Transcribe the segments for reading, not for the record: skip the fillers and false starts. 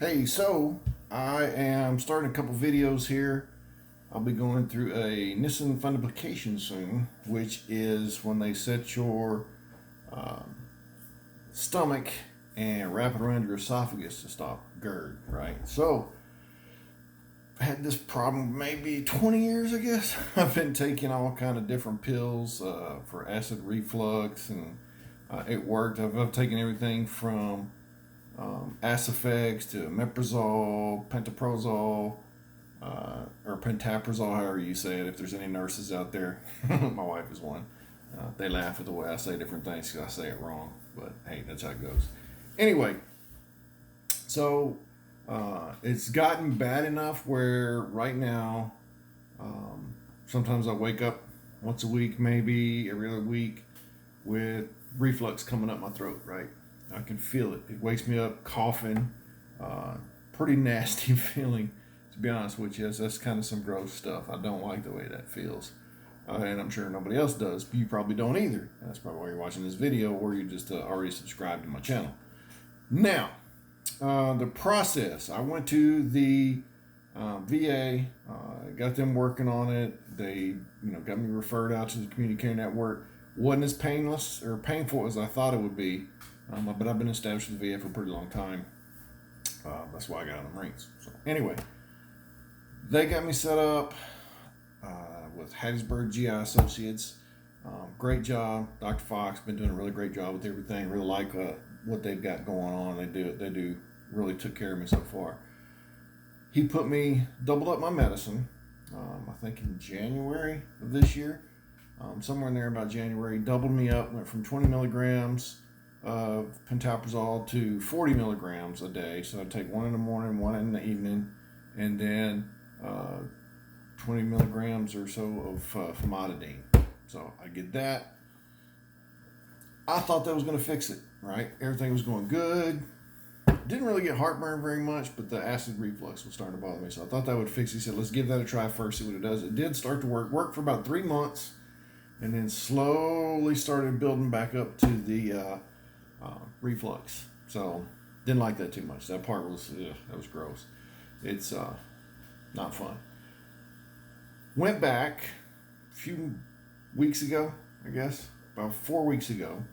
Hey, so I am starting a couple videos here. I'll be going through a Nissen Fundoplication soon, which is when they set your um, stomach and wrap it around your esophagus to stop GERD, right? So I had this problem maybe 20 years, I guess. I've been taking all kind of different pills for acid reflux, and it worked. I've taken everything from Acifex to Meprazole, Pantoprazole, or Pentaprazole, however you say it. If there's any nurses out there, my wife is one. They laugh at the way I say different things because I say it wrong. But hey, that's how it goes. Anyway, so it's gotten bad enough where right now, sometimes I wake up once a week, maybe every other week, with reflux coming up my throat, right? I can feel it. It wakes me up coughing. Pretty nasty feeling, to be honest with you. That's kind of some gross stuff. I don't like the way that feels. And I'm sure nobody else does. You probably don't either. That's probably why you're watching this video, or you just already subscribed to my channel. Now, the process. I went to the VA, got them working on it. They, got me referred out to the community care network. Wasn't as painless or painful as I thought it would be, but I've been established with the VA for a pretty long time. That's why I got on the Marines. So anyway, they got me set up with Hattiesburg GI Associates. Great job, Dr. Fox. Been doing a really great job with everything. Really like what they've got going on. They do really took care of me so far. He put me doubled up my medicine. I think in January of this year, somewhere in there about January. Doubled me up. Went from 20 milligrams of pantoprazole to 40 milligrams a day. So I'd take one in the morning, one in the evening, and then 20 milligrams or so of famotidine. So I get that. I thought that was going to fix it, right? Everything was going good. Didn't really get heartburn very much, but the acid reflux was starting to bother me. So I thought that would fix it. He said, let's give that a try first, see what it does. It did start to work. Worked for about 3 months, and then slowly started building back up to the reflux. So didn't like that too much. That part was, that was gross. It's not fun. Went back a few weeks ago, I guess, about 4 weeks ago,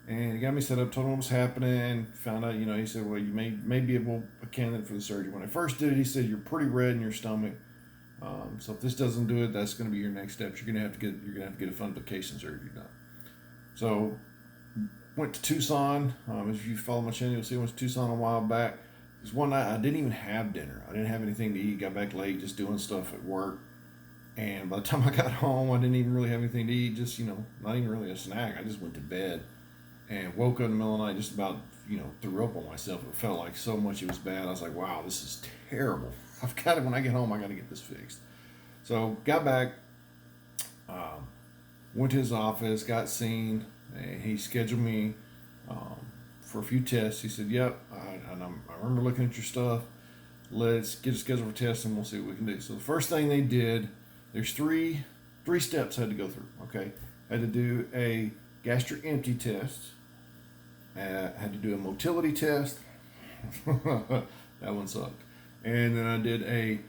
and he got me set up, told him what was happening, found out, he said, well, you may be a candidate for the surgery. When I first did it, he said, you're pretty red in your stomach. So if this doesn't do it, that's going to be your next step. You're going to have to get a fundoplication surgery done. So went to Tucson. If you follow my channel, you'll see I went to Tucson a while back. Because one night I didn't even have dinner. I didn't have anything to eat. Got back late, just doing stuff at work. And by the time I got home, I didn't even really have anything to eat. Just, not even really a snack. I just went to bed and woke up in the middle of the night, just about, threw up on myself. It felt like so much it was bad. I was like, wow, this is terrible. When I get home, I got to get this fixed. So got back, went to his office, got seen, and he scheduled me for a few tests. He said, yep, I remember looking at your stuff. Let's get a schedule for tests and we'll see what we can do. So the first thing they did, there's three steps I had to go through, okay? I had to do a gastric empty test. Had to do a motility test. That one sucked. And then I did a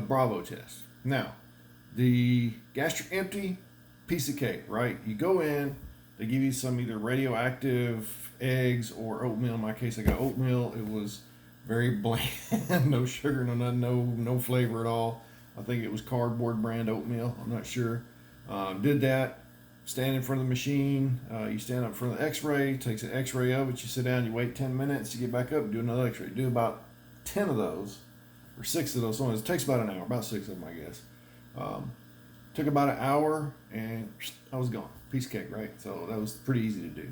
Bravo test. Now, the gastric empty, piece of cake, right? You go in, they give you some either radioactive eggs or oatmeal. In my case, I got oatmeal. It was very bland, no sugar, no nothing, no flavor at all. I think it was cardboard brand oatmeal. I'm not sure. Did that. Stand in front of the machine. You stand up in front of the X-ray. Takes an X-ray of it. You sit down. You wait 10 minutes to get back up. Do another X-ray. Do about 10 of those, or 6 of those. So it takes about an hour. About 6 of them, I guess. Took about an hour, and I was gone. Piece of cake, right? So that was pretty easy to do.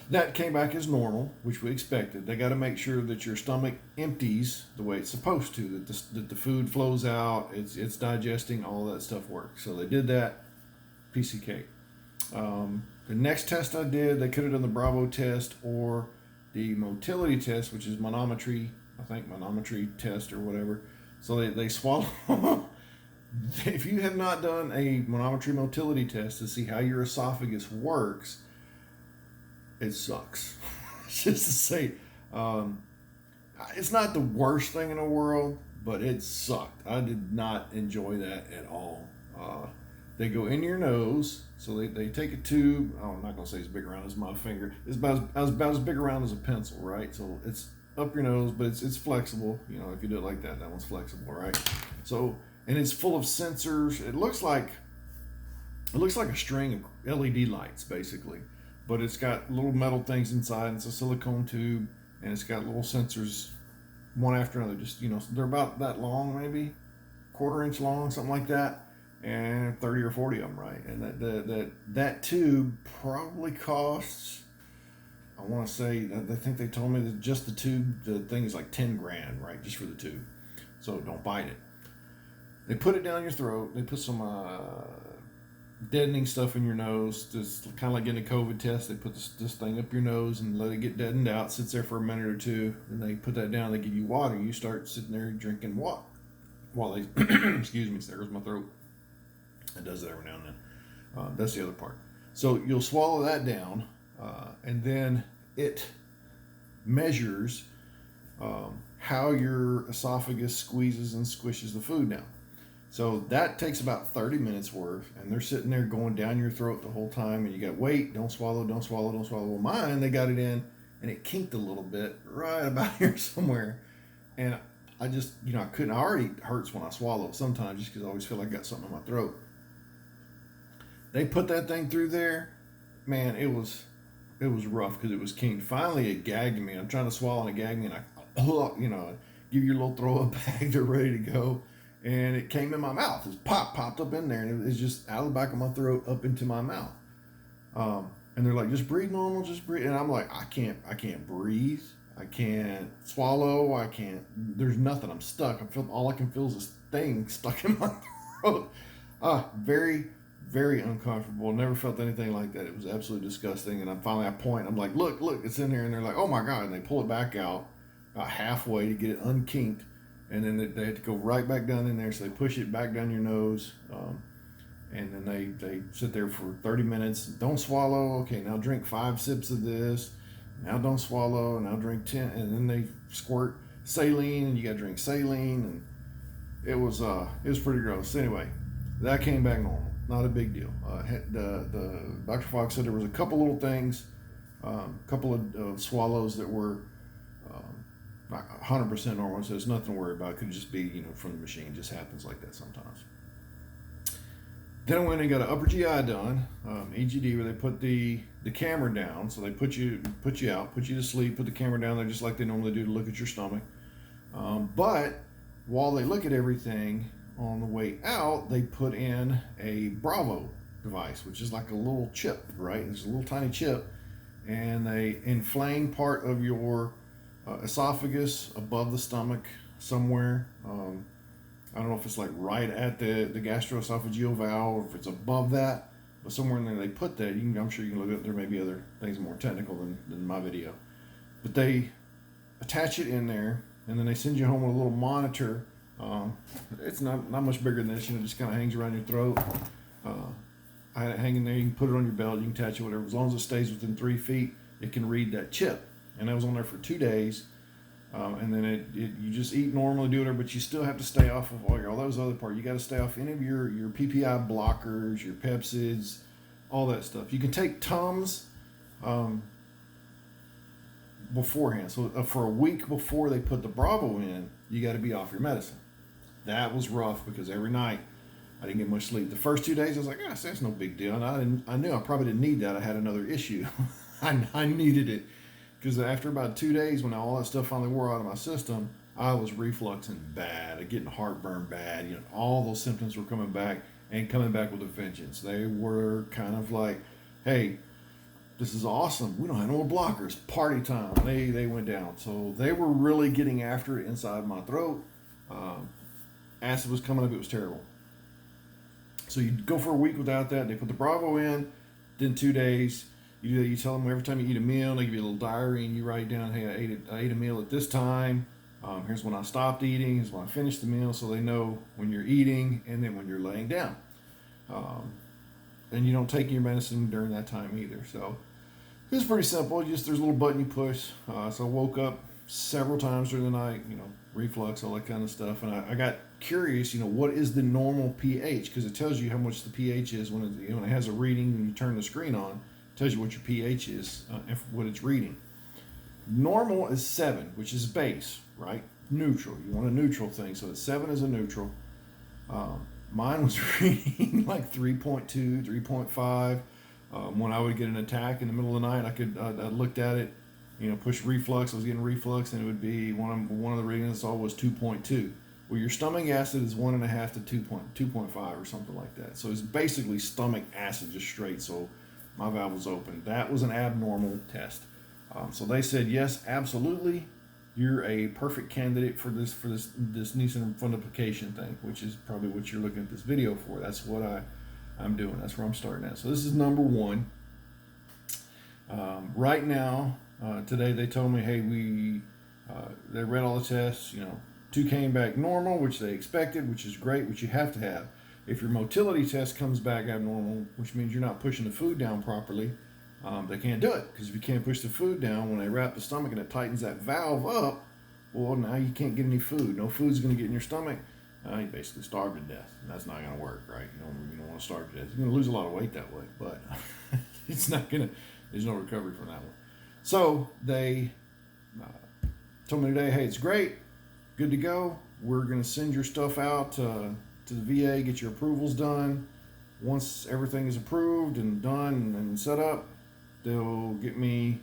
That came back as normal, which we expected. They got to make sure that your stomach empties the way it's supposed to, that the food flows out, it's digesting, all that stuff works. So they did that. Piece of cake. The next test I did, they could have done the Bravo test or the motility test, which is manometry test or whatever. So they swallow. If you have not done a manometry motility test to see how your esophagus works, it sucks. Just to say, It's not the worst thing in the world, but it sucked. I did not enjoy that at all. They go in your nose, so they take a tube. Oh, I'm not gonna say it's big around as my finger. It's about as big around as a pencil, right? So it's up your nose, but it's flexible. You know, if you do it like that, that one's flexible, right? So, and it's full of sensors. It looks like a string of LED lights, basically, but it's got little metal things inside. It's a silicone tube, and it's got little sensors, one after another. Just, they're about that long, maybe quarter-inch long, something like that, and 30 or 40 of them, right? And that tube probably costs. I want to say, I think they told me that just the tube, the thing is like 10 grand, right? Just for the tube. So don't bite it. They put it down your throat. They put some deadening stuff in your nose. Just kind of like getting a COVID test. They put this thing up your nose and let it get deadened out. Sits there for a minute or two. Then they put that down. They give you water. You start sitting there drinking water while they, excuse me, there goes my throat. It does that every now and then. That's the other part. So you'll swallow that down, and then it measures how your esophagus squeezes and squishes the food down. So that takes about 30 minutes worth, and they're sitting there going down your throat the whole time, and you got, wait, don't swallow, don't swallow, don't swallow. Well, mine, they got it in, and it kinked a little bit right about here somewhere. And I just, I couldn't. I already hurts when I swallow sometimes just because I always feel like I got something in my throat. They put that thing through there. Man, it was rough because it was kinked. Finally, it gagged me. I'm trying to swallow, and it gagged me, and I, give you a little throw up bag. They're ready to go. And it came in my mouth. It popped up in there, and it was just out of the back of my throat up into my mouth. And they're like, just breathe normal, just breathe. And I'm like, I can't breathe. I can't swallow. I can't. There's nothing. I'm stuck. All I can feel is this thing stuck in my throat. Very, very uncomfortable. Never felt anything like that. It was absolutely disgusting. And I point. I'm like, look, it's in there. And they're like, oh my god. And they pull it back out halfway to get it unkinked. And then they had to go right back down in there, so they push it back down your nose, and then they sit there for 30 minutes. Don't swallow. Okay, now drink 5 sips of this. Now don't swallow. Now drink 10, and then they squirt saline, and you got to drink saline, and it was pretty gross. Anyway, that came back normal. Not a big deal. The Dr. Fox said there was a couple little things, couple of swallows that were. Not 100% normal, so there's nothing to worry about. It could just be, from the machine. It just happens like that sometimes. Then I went and got an upper GI done, EGD, where they put the camera down. So they put you out, put you to sleep, put the camera down there just like they normally do to look at your stomach. But while they look at everything, on the way out, they put in a Bravo device, which is like a little chip, right? It's a little tiny chip, and they inflame part of your esophagus above the stomach somewhere. I don't know if it's like right at the gastroesophageal valve or if it's above that, but somewhere in there they put that. I'm sure you can look at it. There may be other things more technical than my video. But they attach it in there, and then they send you home with a little monitor. It's not much bigger than this. It just kind of hangs around your throat. I had it hanging there. You can put it on your belt. You can attach it, whatever. As long as it stays within 3 feet, it can read that chip. And I was on there for 2 days, and then you just eat normally, do whatever, but you still have to stay off of all those other parts. You got to stay off any of your PPI blockers, your Pepsids, all that stuff. You can take Tums beforehand. So for a week before they put the Bravo in, you got to be off your medicine. That was rough because every night I didn't get much sleep. The first 2 days I was like, that's no big deal. And I knew I probably didn't need that. I had another issue. I needed it. Because after about 2 days, when all that stuff finally wore out of my system, I was refluxing bad, getting heartburn bad. All those symptoms were coming back and coming back with a vengeance. They were kind of like, hey, this is awesome. We don't have no more blockers. Party time. They went down. So they were really getting after it inside my throat. Acid was coming up. It was terrible. So you go for a week without that. They put the Bravo in. Then 2 days. You tell them every time you eat a meal, they give you a little diary, and you write down, hey, I ate a meal at this time. Here's when I stopped eating. Here's when I finished the meal, so they know when you're eating and then when you're laying down. And you don't take your medicine during that time either. So It's pretty simple. Just there's a little button you push. So I woke up several times during the night, reflux, all that kind of stuff. And I got curious, what is the normal pH? Because it tells you how much the pH is when it has a reading and you turn the screen on. It tells you what your pH is and what it's reading. Normal is 7, which is base, right? Neutral. You want a neutral thing. So 7 is a neutral. Mine was reading like 3.2, 3.5. When I would get an attack in the middle of the night, I looked at it, push reflux. I was getting reflux, and it would be one of the readings I saw was 2.2. Well, your stomach acid is 1.5 to 2.5 or something like that. So it's basically stomach acid just straight. So my valve was open. That was an abnormal test. So they said yes, absolutely. You're a perfect candidate for this Nissen Fundoplication thing, which is probably what you're looking at this video for. That's what I'm doing. That's where I'm starting at. So this is number 1. Right now, today they told me, hey, they read all the tests. 2 came back normal, which they expected, which is great, which you have to have. If your motility test comes back abnormal, which means you're not pushing the food down properly, they can't do it, because if you can't push the food down, when they wrap the stomach and it tightens that valve up, well, now you can't get any food. No food's going to get in your stomach. You basically starve to death, and that's not going to work, right? You don't want to starve to death. You're going to lose a lot of weight that way, but it's not going to. There's no recovery from that one. So they told me today, hey, it's great, good to go. We're going to send your stuff out to the VA, get your approvals done. Once everything is approved and done and set up, they'll get me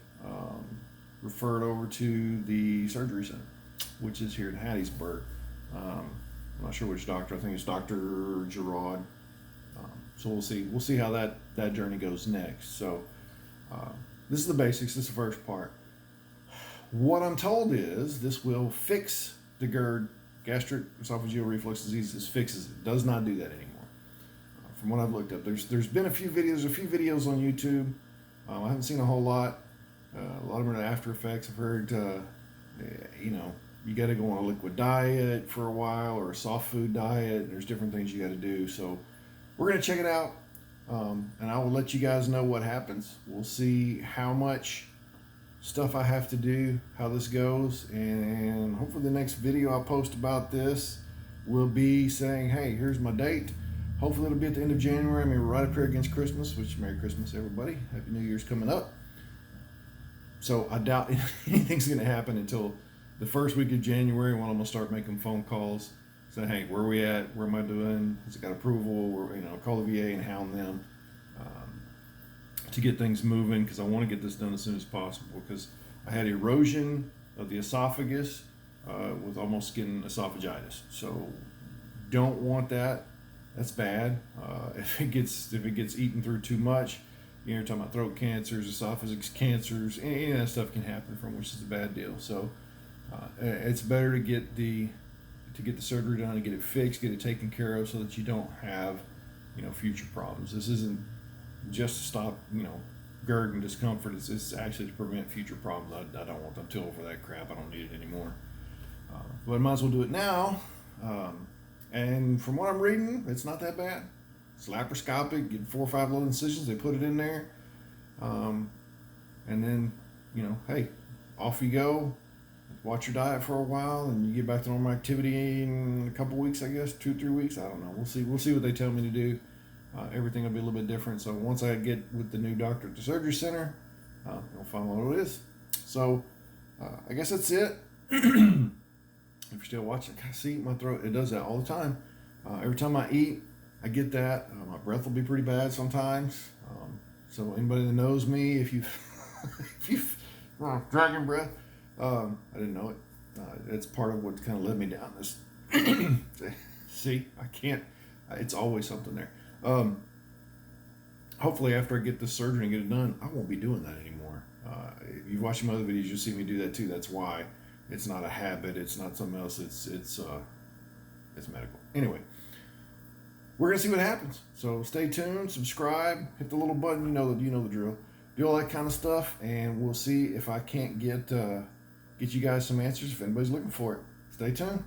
referred over to the surgery center, which is here in Hattiesburg. I'm not sure which doctor. I think it's Dr. Gerard. So we'll see. We'll see how that journey goes next. So this is the basics. This is the first part. What I'm told is this will fix the GERD, gastric esophageal reflux disease. This fixes it. Does not do that anymore. From what I've looked up, there's been a few videos on YouTube. I haven't seen a whole lot. A lot of them are after effects. I've heard, you got to go on a liquid diet for a while or a soft food diet. There's different things you got to do. So we're going to check it out, and I will let you guys know what happens. We'll see how much stuff I have to do, how this goes, and hopefully the next video I post about this will be saying, hey, here's my date. Hopefully it'll be at the end of January. I mean, we're right up here against Christmas, which Merry Christmas, everybody. Happy New Year's coming up. So I doubt anything's going to happen until the first week of January, when I'm going to start making phone calls, saying, hey, where are we at? Where am I doing? Has it got approval? Call the VA and hound them to get things moving, because I want to get this done as soon as possible, because I had erosion of the esophagus with almost getting esophagitis. So don't want that. That's bad. If it gets eaten through too much, you're talking about throat cancers, esophagus cancers, any of that stuff can happen from, which is a bad deal. So it's better to get the surgery done and get it fixed, get it taken care of, so that you don't have future problems. This isn't just to stop GERD and discomfort. It's actually to prevent future problems. I don't want them to over that crap. I don't need it anymore. But I might as well do it now. And from what I'm reading, it's not that bad. It's laparoscopic, get 4 or 5 little incisions, they put it in there. And then, hey, off you go. Watch your diet for a while, and you get back to normal activity in a couple weeks, I guess, 2-3 weeks. I don't know. We'll see what they tell me to do. Everything will be a little bit different. So once I get with the new doctor at the surgery center, we'll find out what it is. So I guess that's it. If you're still watching, see my throat, it does that all the time. Every time I eat, I get that. My breath will be pretty bad sometimes. So anybody that knows me, if you've dragon breath, I didn't know it. It's part of what kind of led me down this. See, I can't. It's always something there. Hopefully after I get this surgery and get it done, I won't be doing that anymore. If you've watched my other videos, you'll see me do that too. That's why. It's not a habit. It's not something else. It's medical. Anyway, we're gonna see what happens. So stay tuned, subscribe, hit the little button. You know the drill. Do all that kind of stuff, and we'll see if I can't get you guys some answers if anybody's looking for it. Stay tuned.